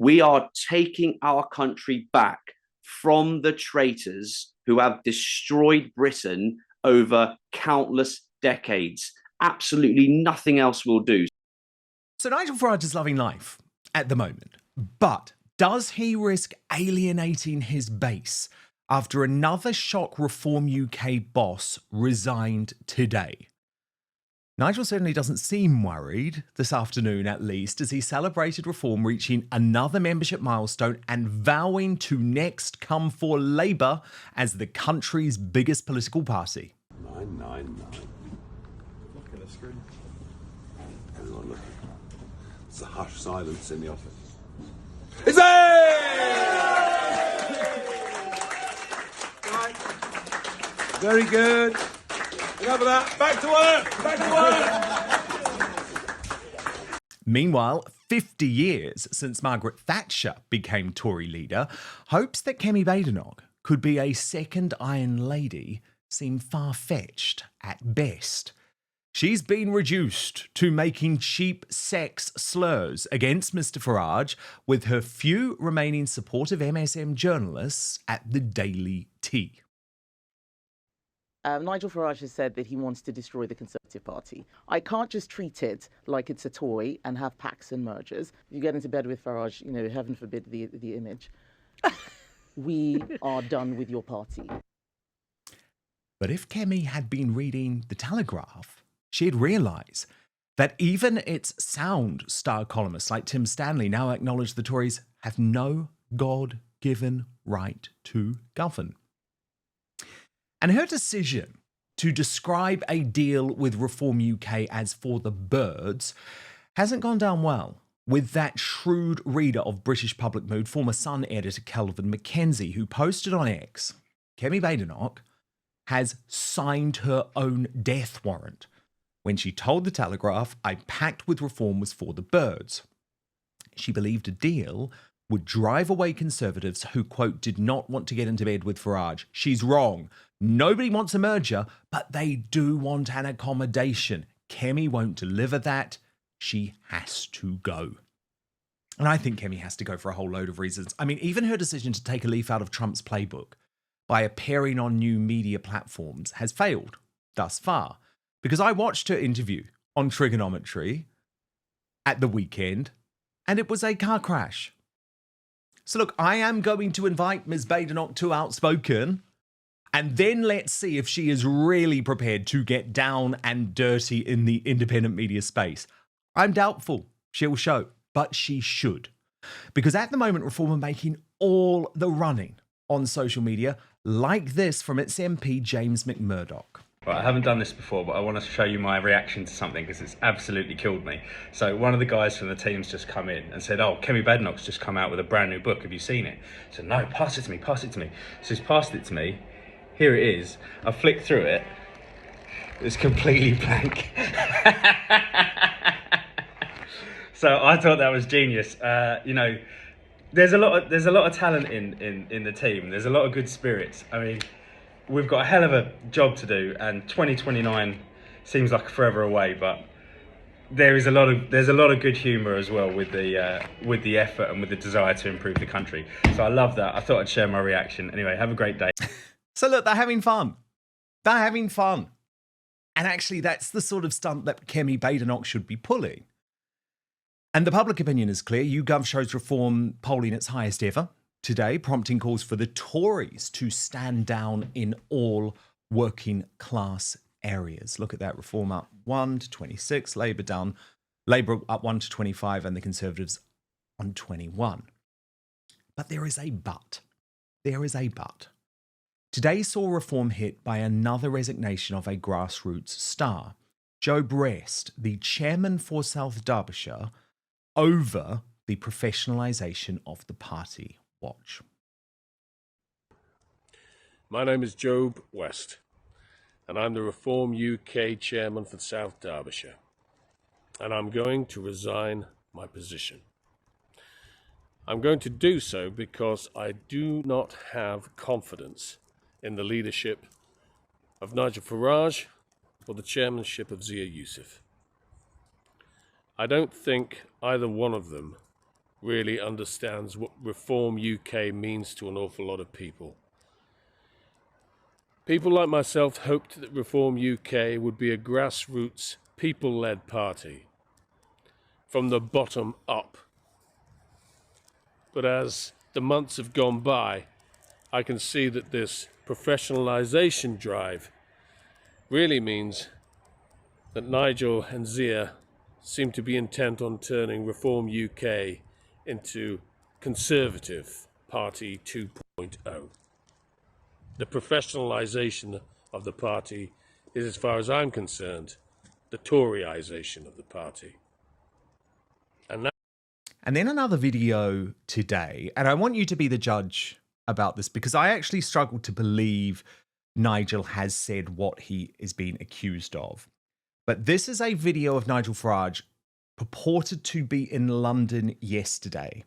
We are taking our country back from the traitors who have destroyed Britain over countless decades. Absolutely nothing else will do. So Nigel Farage is loving life at the moment, but does he risk alienating his base after another shock Reform UK boss resigned today? Nigel certainly doesn't seem worried, this afternoon at least, as he celebrated Reform reaching another membership milestone and vowing to next come for Labour as the country's biggest political party. 999. Look at the screen. Everyone looking. It's a hushed silence in the office. Is right. Very good. Enough of that. Back to work. Back to work. Meanwhile, 50 years since Margaret Thatcher became Tory leader, hopes that Kemi Badenoch could be a second Iron Lady seem far-fetched at best. She's been reduced to making cheap sex slurs against Mr. Farage with her few remaining supportive MSM journalists at the Daily Tea. Nigel Farage has said that he wants to destroy the Conservative Party. I can't just treat it like it's a toy and have pacts and mergers. If you get into bed with Farage, you know, heaven forbid the image. We are done with your party. But if Kemi had been reading The Telegraph, she'd realise that even its sound star columnists like Tim Stanley now acknowledge the Tories have no God-given right to govern. And her decision to describe a deal with Reform UK as for the birds hasn't gone down well with that shrewd reader of British Public Mood, former Sun editor Kelvin Mackenzie, who posted on X, Kemi Badenoch has signed her own death warrant when she told The Telegraph a pact with Reform was for the birds. She believed a deal would drive away Conservatives who, quote, did not want to get into bed with Farage. She's wrong. Nobody wants a merger, but they do want an accommodation. Kemi won't deliver that. She has to go. And I think Kemi has to go for a whole load of reasons. I mean, even her decision to take a leaf out of Trump's playbook by appearing on new media platforms has failed thus far. Because I watched her interview on trigonometry at the weekend, and it was a car crash. So look, I am going to invite Ms. Badenoch to Outspoken, and then let's see if she is really prepared to get down and dirty in the independent media space. I'm doubtful she'll show, but she should. Because at the moment, Reform are making all the running on social media, like this from its MP, James McMurdoch. Right, I haven't done this before, but I want to show you my reaction to something because it's absolutely killed me. So one of the guys from the team's just come in and said, oh, Kemi Badenoch's just come out with a brand new book. Have you seen it? I said, no, pass it to me, pass it to me. So he's passed it to me. Here it is. I flicked through it. It's completely blank. So I thought that was genius. You know, there's a lot of talent in the team. There's a lot of good spirits. I mean, we've got a hell of a job to do, and 2029 seems like forever away, but there's a lot of good humour as well with the effort and with the desire to improve the country. So I love that. I thought I'd share my reaction. Anyway, have a great day. So look, they're having fun. They're having fun. And actually, that's the sort of stunt that Kemi Badenoch should be pulling. And the public opinion is clear. YouGov shows Reform polling its highest ever today, prompting calls for the Tories to stand down in all working class areas. Look at that. Reform up 1 to 26, Labour down, Labour up 1 to 25, and the Conservatives on 21. But there is a but. There is a but. Today saw Reform hit by another resignation of a grassroots star, Joe Brest, the chairman for South Derbyshire, over the professionalisation of the party. Watch. My name is Job West, and I'm the Reform UK chairman for South Derbyshire, and I'm going to resign my position. I'm going to do so because I do not have confidence in the leadership of Nigel Farage or the chairmanship of Zia Yusuf. I don't think either one of them really understands what Reform UK means to an awful lot of people. People like myself hoped that Reform UK would be a grassroots, people-led party, from the bottom up. But as the months have gone by, I can see that this professionalisation drive really means that Nigel and Zia seem to be intent on turning Reform UK into Conservative Party 2.0. The professionalisation of the party is, as far as I'm concerned, the Toryisation of the party. And then another video today, and I want you to be the judge about this because I actually struggle to believe Nigel has said what he is being accused of. But this is a video of Nigel Farage purported to be in London yesterday,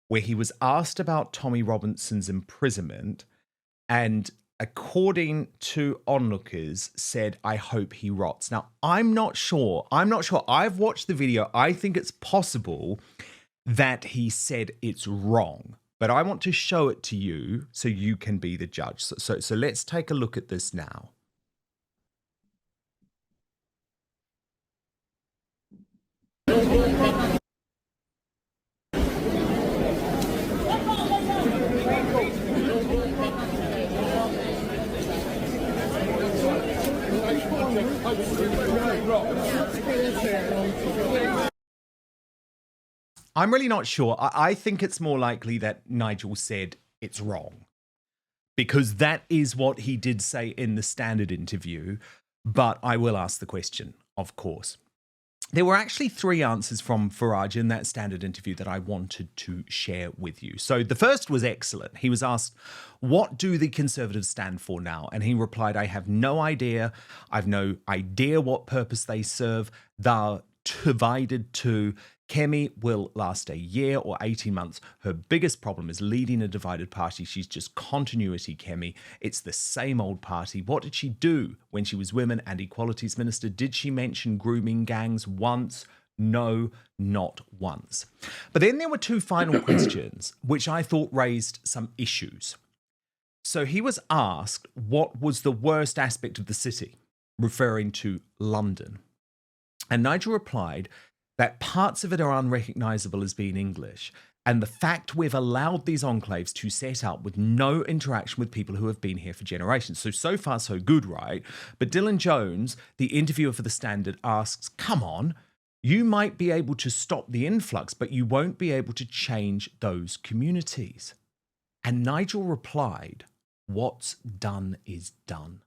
where he was asked about Tommy Robinson's imprisonment and, according to onlookers, said, "I hope he rots." Now, I'm not sure. I've watched the video. I think it's possible that he said it's wrong, but I want to show it to you so you can be the judge. So let's take a look at this now. I'm really not sure. I think it's more likely that Nigel said it's wrong, because that is what he did say in the Standard interview. But I will ask the question, of course. There were actually 3 answers from Farage in that Standard interview that I wanted to share with you. So the first was excellent. He was asked, "What do the Conservatives stand for now?" And he replied, "I have no idea. I've no idea what purpose they serve. They're divided to. Kemi will last a year or 18 months. Her biggest problem is leading a divided party. She's just continuity, Kemi. It's the same old party. What did she do when she was Women and Equalities Minister? Did she mention grooming gangs once? No, not once." But then there were 2 final questions, which I thought raised some issues. So he was asked what was the worst aspect of the city, referring to London. And Nigel replied that parts of it are unrecognisable as being English, and the fact we've allowed these enclaves to set up with no interaction with people who have been here for generations. So far, so good, right? But Dylan Jones, the interviewer for The Standard, asks, "Come on, you might be able to stop the influx, but you won't be able to change those communities." And Nigel replied, "What's done is done."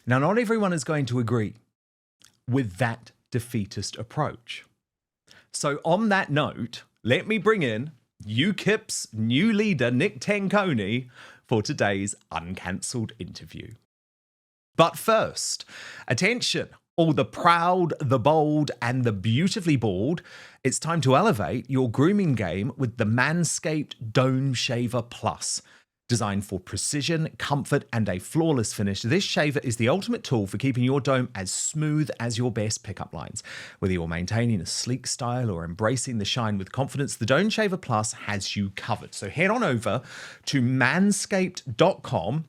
Now, not everyone is going to agree with that defeatist approach. So on that note, let me bring in UKIP's new leader, Nick Tenconi, for today's uncancelled interview. But first, attention, all the proud, the bold, and the beautifully bald. It's time to elevate your grooming game with the Manscaped Dome Shaver Plus. Designed for precision, comfort, and a flawless finish, this shaver is the ultimate tool for keeping your dome as smooth as your best pickup lines. Whether you're maintaining a sleek style or embracing the shine with confidence, the Dome Shaver Plus has you covered. So head on over to manscaped.com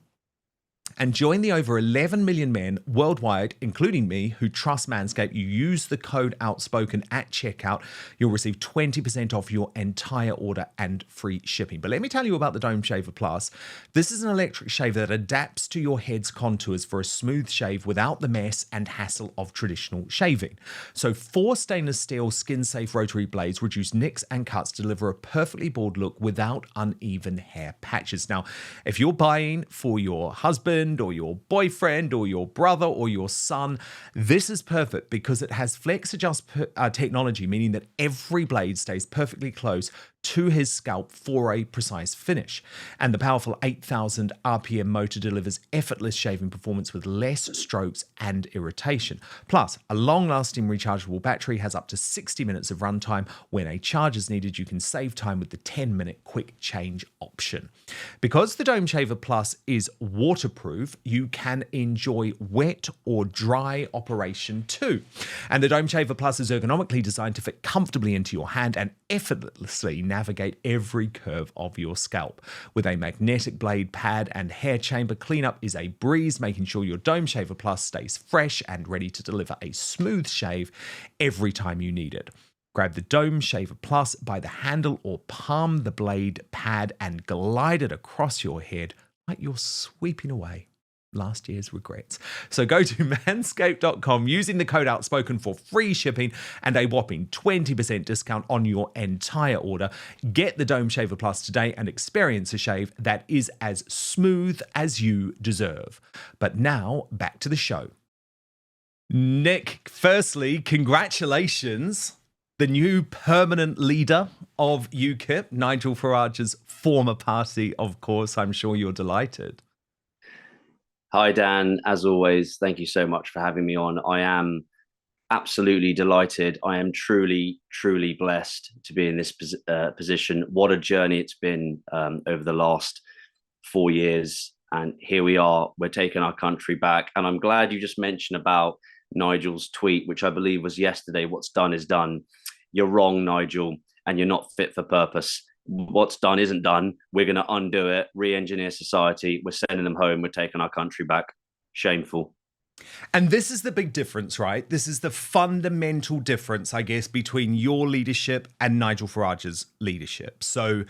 and join the over 11 million men worldwide, including me, who trust Manscaped. You use the code Outspoken at checkout. You'll receive 20% off your entire order and free shipping. But let me tell you about the Dome Shaver Plus. This is an electric shaver that adapts to your head's contours for a smooth shave without the mess and hassle of traditional shaving. So 4 stainless steel skin-safe rotary blades reduce nicks and cuts to deliver a perfectly bald look without uneven hair patches. Now, if you're buying for your husband or your boyfriend or your brother or your son, this is perfect because it has flex adjust technology, meaning that every blade stays perfectly close to his scalp for a precise finish. And the powerful 8,000 RPM motor delivers effortless shaving performance with less strokes and irritation. Plus, a long-lasting rechargeable battery has up to 60 minutes of runtime. When a charge is needed, you can save time with the 10-minute quick change option. Because the Dome Shaver Plus is waterproof, you can enjoy wet or dry operation too. And the Dome Shaver Plus is ergonomically designed to fit comfortably into your hand and effortlessly navigate every curve of your scalp. With a magnetic blade, pad and hair chamber, cleanup is a breeze, making sure your Dome Shaver Plus stays fresh and ready to deliver a smooth shave every time you need it. Grab the Dome Shaver Plus by the handle or palm the blade pad and glide it across your head like you're sweeping away last year's regrets. So go to manscaped.com using the code Outspoken for free shipping and a whopping 20% discount on your entire order. Get the Dome Shaver Plus today and experience a shave that is as smooth as you deserve. But now back to the show. Nick, firstly, congratulations. The new permanent leader of UKIP, Nigel Farage's former party, of course. I'm sure you're delighted. Hi, Dan. As always, thank you so much for having me on. I am absolutely delighted. I am truly, truly blessed to be in this position. What a journey it's been over the last 4 years. And here we are. We're taking our country back. And I'm glad you just mentioned about Nigel's tweet, which I believe was yesterday. What's done is done. You're wrong, Nigel, and you're not fit for purpose. What's done isn't done. We're going to undo it, re-engineer society. We're sending them home. We're taking our country back. Shameful. And this is the big difference, right? This is the fundamental difference, I guess, between your leadership and Nigel Farage's leadership. So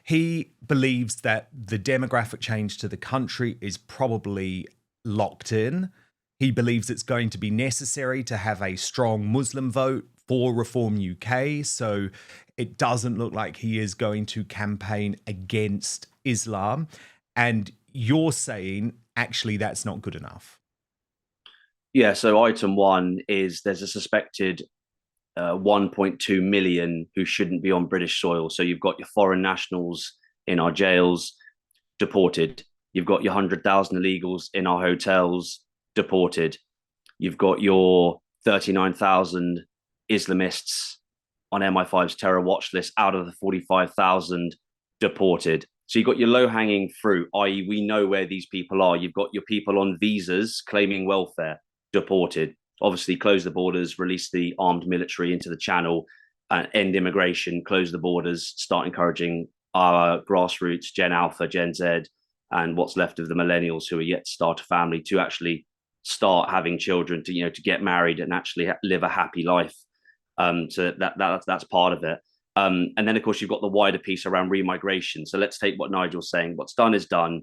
he believes that the demographic change to the country is probably locked in. He believes it's going to be necessary to have a strong Muslim vote for Reform UK. So it doesn't look like he is going to campaign against Islam. And you're saying, actually, that's not good enough. Yeah, so item one is there's a suspected 1.2 million who shouldn't be on British soil. So you've got your foreign nationals in our jails, deported. You've got your 100,000 illegals in our hotels, deported. You've got your 39,000 Islamists on MI5's terror watch list out of the 45,000 deported. So you've got your low-hanging fruit, i.e. we know where these people are. You've got your people on visas claiming welfare, deported. Obviously, close the borders, release the armed military into the channel, end immigration, close the borders, start encouraging our grassroots, Gen Alpha, Gen Z, and what's left of the millennials who are yet to start a family to actually start having children, to get married and actually live a happy life. So that's part of it. And then, of course, you've got the wider piece around remigration. So let's take what Nigel's saying. What's done is done.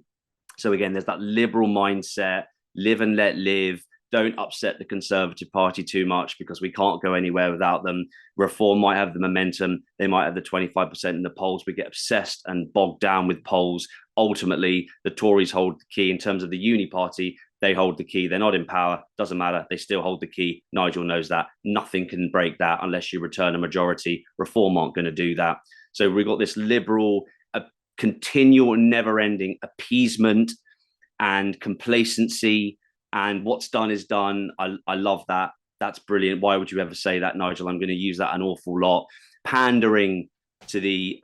So again, there's that liberal mindset, live and let live. Don't upset the Conservative Party too much because we can't go anywhere without them. Reform might have the momentum. They might have the 25% in the polls. We get obsessed and bogged down with polls. Ultimately, the Tories hold the key in terms of the uni party. They hold the key. They're not in power. Doesn't matter. They still hold the key. Nigel knows that. Nothing can break that unless you return a majority. Reform aren't going to do that. So we've got this liberal, continual, never-ending appeasement and complacency. And what's done is done. I love that. That's brilliant. Why would you ever say that, Nigel? I'm going to use that an awful lot. Pandering to the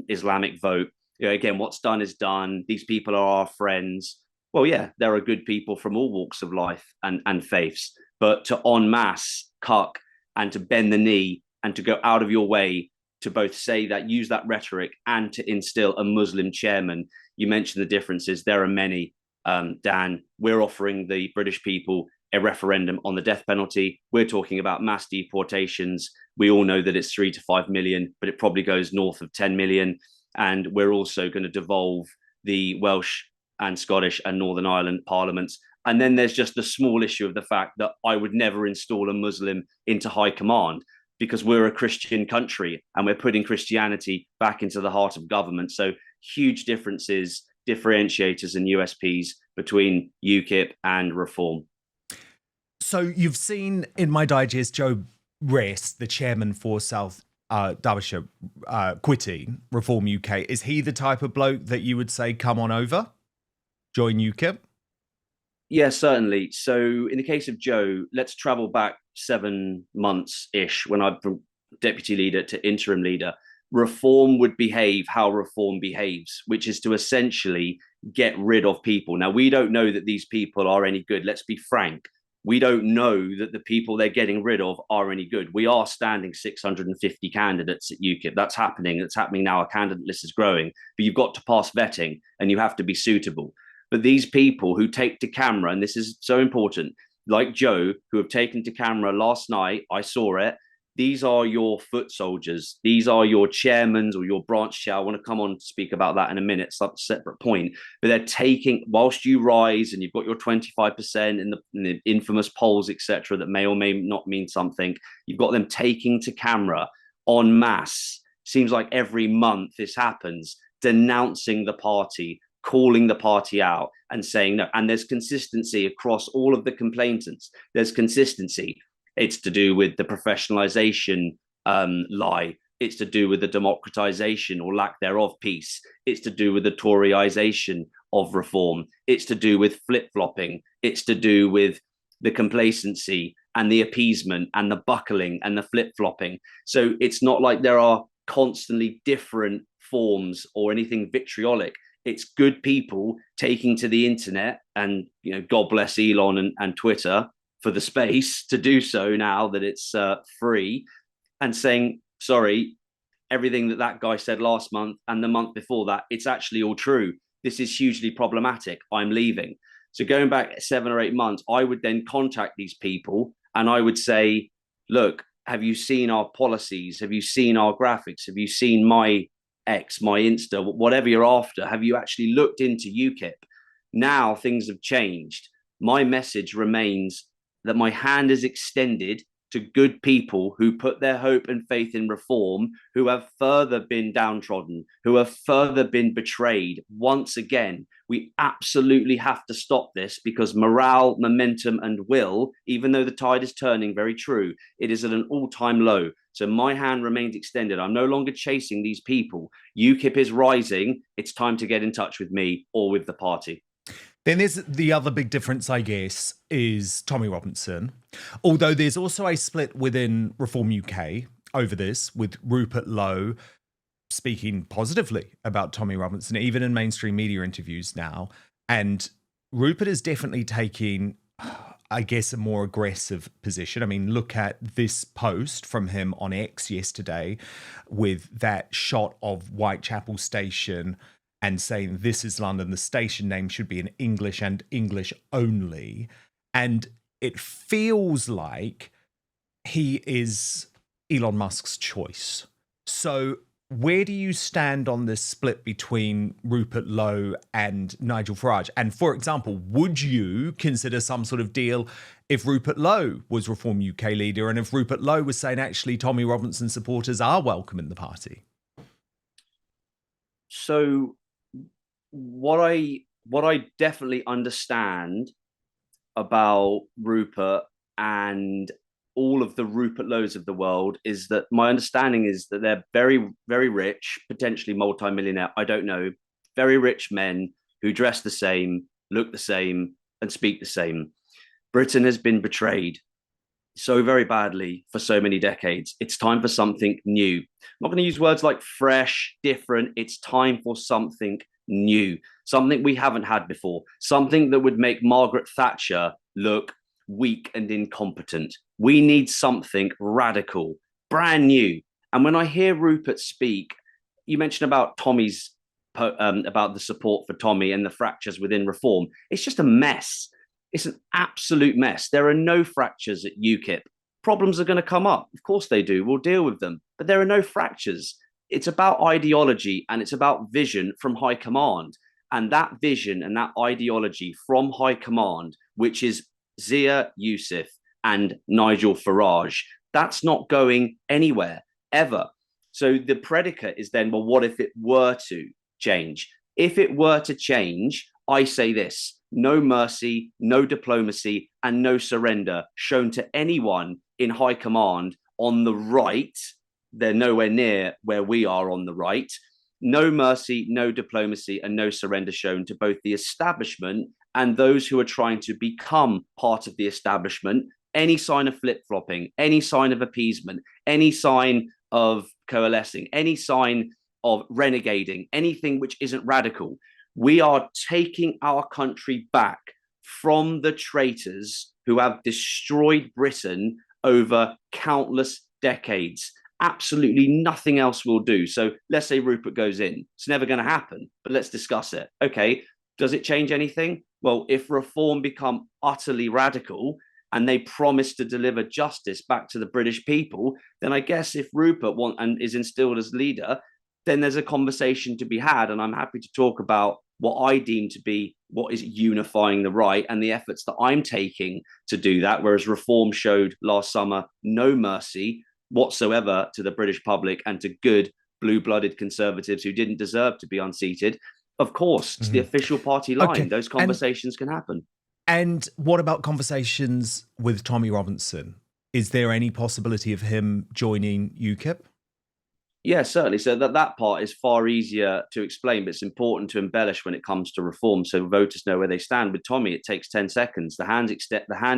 Islamic vote. Again, what's done is done. These people are our friends. Well, yeah, there are good people from all walks of life and faiths, but to en masse cuck and to bend the knee and to go out of your way to both say that, use that rhetoric and to instill a Muslim chairman. You mentioned the differences. There are many, Dan. We're offering the British people a referendum on the death penalty. We're talking about mass deportations. We all know that it's 3 to 5 million, but it probably goes north of 10 million. And we're also going to devolve the Welsh and Scottish and Northern Ireland parliaments. And then there's just the small issue of the fact that I would never install a Muslim into high command because we're a Christian country and we're putting Christianity back into the heart of government. So huge differences, differentiators and USPs between UKIP and Reform. So you've seen in my digest, Joe Rest, the chairman for South Derbyshire quitting Reform UK, is he the type of bloke that you would say, come on over, join UKIP? Yeah, certainly. So in the case of Joe, let's travel back 7 months-ish when I'm from deputy leader to interim leader. Reform would behave how Reform behaves, which is to essentially get rid of people. Now, we don't know that these people are any good. Let's be frank. We don't know that the people they're getting rid of are any good. We are standing 650 candidates at UKIP. That's happening. It's happening now. Our candidate list is growing. But you've got to pass vetting and you have to be suitable. But these people who take to camera, and this is so important, like Joe, who have taken to camera last night, I saw it. These are your foot soldiers. These are your chairmen or your branch chair. I want to come on to speak about that in a minute. It's a separate point. But they're taking, whilst you rise and you've got your 25% in the infamous polls, etc., that may or may not mean something, you've got them taking to camera en masse. Seems like every month this happens, denouncing the party, calling the party out and saying no. And there's consistency across all of the complainants. There's consistency. It's to do with the professionalization lie. It's to do with the democratization or lack thereof piece. It's to do with the Toryization of Reform. It's to do with flip-flopping. It's to do with the complacency and the appeasement and the buckling and the flip-flopping. So it's not like there are constantly different forms or anything vitriolic. It's good people taking to the internet, and God bless Elon and Twitter for the space to do so now that it's free, and saying, sorry, everything that guy said last month and the month before that, it's actually all true. This is hugely problematic. I'm leaving. So going back 7 or 8 months, I would then contact these people and I would say, look, have you seen our policies? Have you seen our graphics? Have you seen my X, my Insta, whatever you're after? Have you actually looked into UKIP? Now things have changed. My message remains that my hand is extended to good people who put their hope and faith in Reform, who have further been downtrodden, who have further been betrayed. Once again, we absolutely have to stop this, because morale, momentum, and will, even though the tide is turning, very true, it is at an all-time low. So my hand remains extended. I'm no longer chasing these people. UKIP is rising. It's time to get in touch with me or with the party. Then there's the other big difference, I guess, is Tommy Robinson. Although there's also a split within Reform UK over this, with Rupert Lowe speaking positively about Tommy Robinson, even in mainstream media interviews now. And Rupert is definitely taking, I guess, a more aggressive position. I mean, look at this post from him on X yesterday with that shot of Whitechapel Station and saying, this is London, the station name should be in English and English only. And it feels like he is Elon Musk's choice. So where do you stand on this split between Rupert Lowe and Nigel Farage? And for example, would you consider some sort of deal if Rupert Lowe was Reform UK leader, and if Rupert Lowe was saying, actually, Tommy Robinson supporters are welcome in the party? So what I definitely understand about Rupert and all of the Rupert Lowes of the world is that my understanding is that they're very, very rich, potentially multimillionaire, I don't know, very rich men who dress the same, look the same, and speak the same. Britain has been betrayed so very badly for so many decades. It's time for something new. I'm not going to use words like fresh, different. It's time for something new, something we haven't had before, something that would make Margaret Thatcher look weak and incompetent. We need something radical, brand new. And when I hear Rupert speak, you mentioned about Tommy's, about the support for Tommy and the fractures within Reform. It's just a mess. It's an absolute mess. There are no fractures at UKIP. Problems are going to come up. Of course they do. We'll deal with them. But there are no fractures. It's about ideology and it's about vision from high command. And that vision and that ideology from high command, which is Zia Yusuf and Nigel Farage, that's not going anywhere, ever. So the predicate is then, well, what if it were to change? If it were to change, I say this: no mercy, no diplomacy, and no surrender shown to anyone in high command on the right they're nowhere near where we are on the right. No mercy, no diplomacy, and no surrender shown to both the establishment and those who are trying to become part of the establishment. Any sign of flip-flopping, any sign of appeasement, any sign of coalescing, any sign of renegading, anything which isn't radical. We are taking our country back from the traitors who have destroyed Britain over countless decades. Absolutely nothing else will do. So let's say Rupert goes in. It's never going to happen, but let's discuss it. Okay, does it change anything? Well, if reform become utterly radical and they promise to deliver justice back to the British people, then I guess if Rupert is instilled as leader, then there's a conversation to be had. And I'm happy to talk about what I deem to be what is unifying the right and the efforts that I'm taking to do that. Whereas reform showed last summer no mercy whatsoever to the British public and to good blue-blooded Conservatives who didn't deserve to be unseated. Of course, it's the official party line. Okay. Those conversations can happen. And what about conversations with Tommy Robinson? Is there any possibility of him joining UKIP? Yeah, certainly. So that part is far easier to explain, but it's important to embellish when it comes to reform so voters know where they stand. With Tommy, it takes 10 seconds. The hand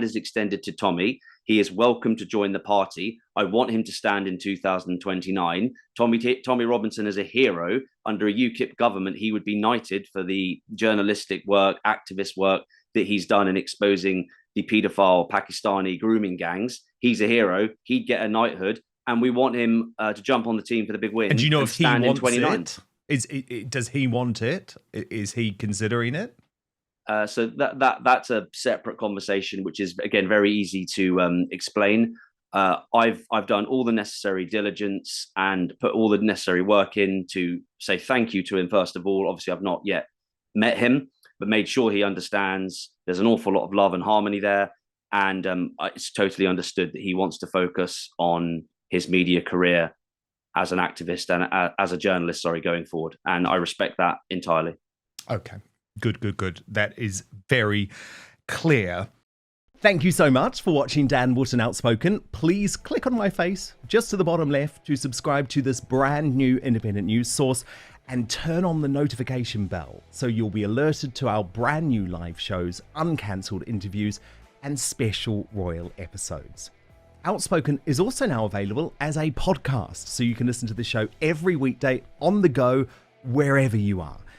is extended to Tommy. He is welcome to join the party. I want him to stand in 2029. Tommy Robinson is a hero. Under a UKIP government, he would be knighted for the journalistic work, activist work that he's done in exposing the paedophile Pakistani grooming gangs. He's a hero. He'd get a knighthood. And we want him to jump on the team for the big win. And do you know if he wants it? Does he want it? Is he considering it? So that's a separate conversation, which is, again, very easy to explain. I've done all the necessary diligence and put all the necessary work in to say thank you to him, first of all. Obviously, I've not yet met him, but made sure he understands there's an awful lot of love and harmony there. And it's totally understood that he wants to focus on his media career as an activist and as a journalist, going forward. And I respect that entirely. Okay, good. That is very clear. Thank you so much for watching Dan Wootton Outspoken. Please click on my face just to the bottom left to subscribe to this brand new independent news source and turn on the notification bell so you'll be alerted to our brand new live shows, uncancelled interviews, and special royal episodes. Outspoken is also now available as a podcast, so you can listen to the show every weekday on the go, wherever you are.